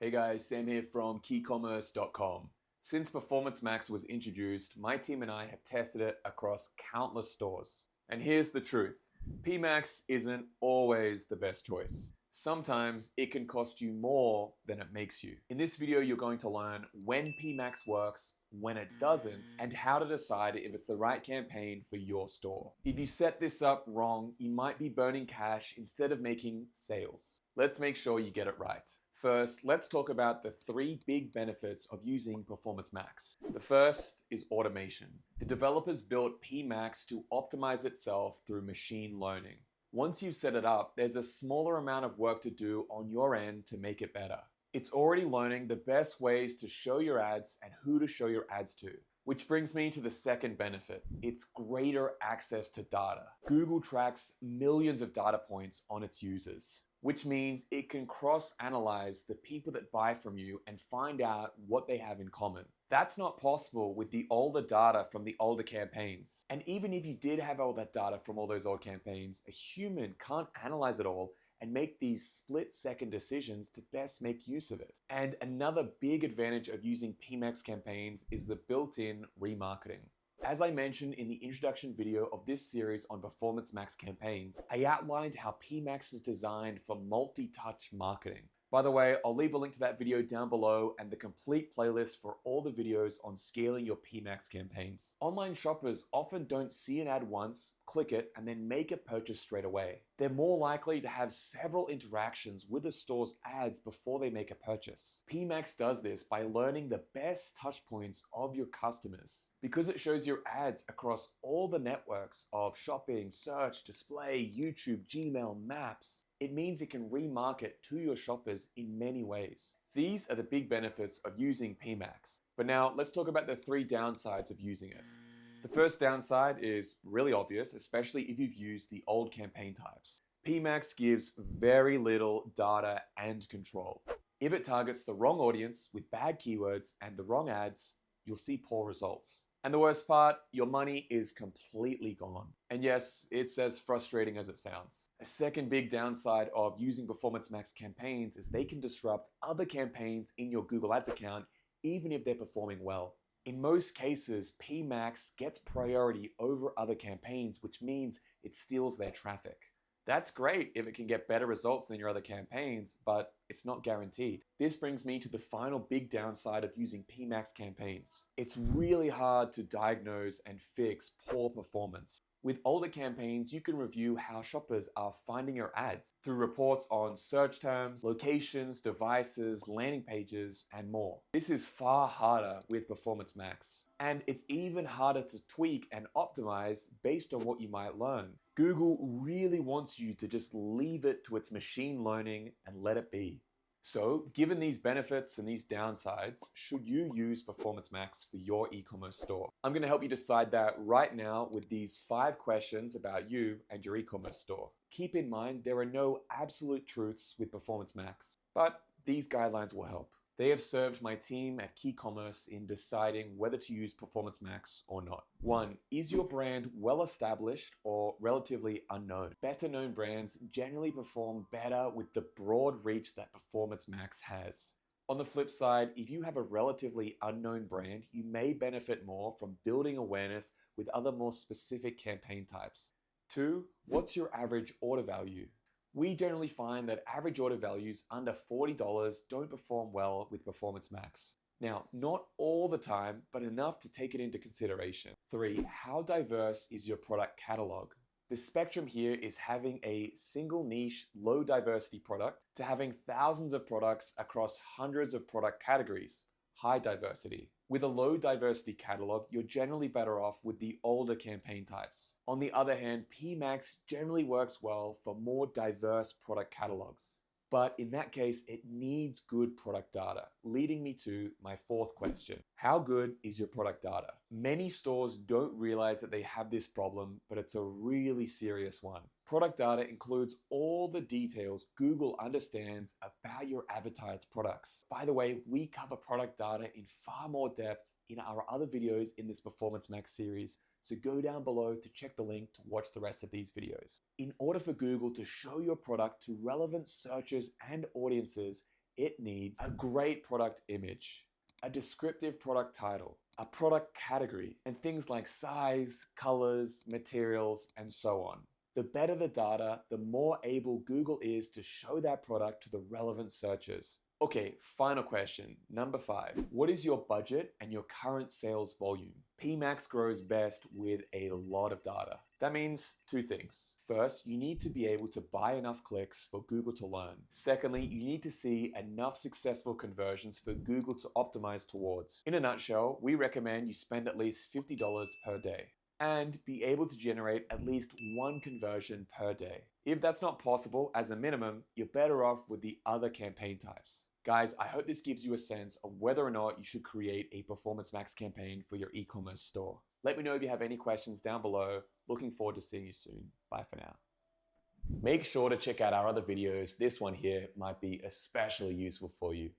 Hey guys, Sam here from KeyCommerce.com. Since Performance Max was introduced, my team and I have tested it across countless stores. And here's the truth. PMax isn't always the best choice. Sometimes it can cost you more than it makes you. In this video, you're going to learn when PMax works, when it doesn't, and how to decide if it's the right campaign for your store. If you set this up wrong, you might be burning cash instead of making sales. Let's make sure you get it right. First, let's talk about the 3 big benefits of using Performance Max. The first is automation. The developers built PMax to optimize itself through machine learning. Once you've set it up, there's a smaller amount of work to do on your end to make it better. It's already learning the best ways to show your ads and who to show your ads to. Which brings me to the second benefit. It's greater access to data. Google tracks millions of data points on its users, which means it can cross-analyze the people that buy from you and find out what they have in common. That's not possible with the older data from the older campaigns. And even if you did have all that data from all those old campaigns, a human can't analyze it all and make these split-second decisions to best make use of it. And another big advantage of using PMax campaigns is the built-in remarketing. As I mentioned in the introduction video of this series on Performance Max campaigns, I outlined how PMax is designed for multi-touch marketing. By the way, I'll leave a link to that video down below and the complete playlist for all the videos on scaling your PMax campaigns. Online shoppers often don't see an ad once, click it, and then make a purchase straight away. They're more likely to have several interactions with the store's ads before they make a purchase. PMax does this by learning the best touch points of your customers. Because it shows your ads across all the networks of shopping, search, display, YouTube, Gmail, Maps, it means it can remarket to your shoppers in many ways. These are the big benefits of using PMax. But now let's talk about the 3 downsides of using it. The first downside is really obvious, especially if you've used the old campaign types. PMax gives very little data and control. If it targets the wrong audience with bad keywords and the wrong ads, you'll see poor results. And the worst part, your money is completely gone. And yes, it's as frustrating as it sounds. A second big downside of using Performance Max campaigns is they can disrupt other campaigns in your Google Ads account, even if they're performing well. In most cases, PMax gets priority over other campaigns, which means it steals their traffic. That's great if it can get better results than your other campaigns, but it's not guaranteed. This brings me to the final big downside of using PMax campaigns. It's really hard to diagnose and fix poor performance. With older campaigns, you can review how shoppers are finding your ads through reports on search terms, locations, devices, landing pages, and more. This is far harder with Performance Max. And it's even harder to tweak and optimize based on what you might learn. Google really wants you to just leave it to its machine learning and let it be. So, given these benefits and these downsides, should you use Performance Max for your e-commerce store? I'm going to help you decide that right now with these 5 questions about you and your e-commerce store. Keep in mind, there are no absolute truths with Performance Max, but these guidelines will help. They have served my team at KeyCommerce in deciding whether to use Performance Max or not. 1. Is your brand well established or relatively unknown? Better known brands generally perform better with the broad reach that Performance Max has. On the flip side, if you have a relatively unknown brand, you may benefit more from building awareness with other more specific campaign types. 2. What's your average order value? We generally find that average order values under $40 don't perform well with Performance Max. Now, not all the time, but enough to take it into consideration. 3. How diverse is your product catalog? The spectrum here is having a single niche, low diversity product to having thousands of products across hundreds of product categories, high diversity. With a low diversity catalog, you're generally better off with the older campaign types. On the other hand, PMax generally works well for more diverse product catalogs. But in that case, it needs good product data, leading me to my 4th question. How good is your product data? Many stores don't realize that they have this problem, but it's a really serious one. Product data includes all the details Google understands about your advertised products. By the way, we cover product data in far more depth in our other videos in this Performance Max series, so go down below to check the link to watch the rest of these videos. In order for Google to show your product to relevant searchers and audiences, it needs a great product image, a descriptive product title, a product category, and things like size, colors, materials, and so on. The better the data, the more able Google is to show that product to the relevant searches. Okay, final question, number 5. What is your budget and your current sales volume? PMax grows best with a lot of data. That means 2 things. First, you need to be able to buy enough clicks for Google to learn. Secondly, you need to see enough successful conversions for Google to optimize towards. In a nutshell, we recommend you spend at least $50 per day and be able to generate at least 1 conversion per day. If that's not possible, as a minimum, you're better off with the other campaign types. Guys, I hope this gives you a sense of whether or not you should create a Performance Max campaign for your e-commerce store. Let me know if you have any questions down below. Looking forward to seeing you soon. Bye for now. Make sure to check out our other videos. This one here might be especially useful for you.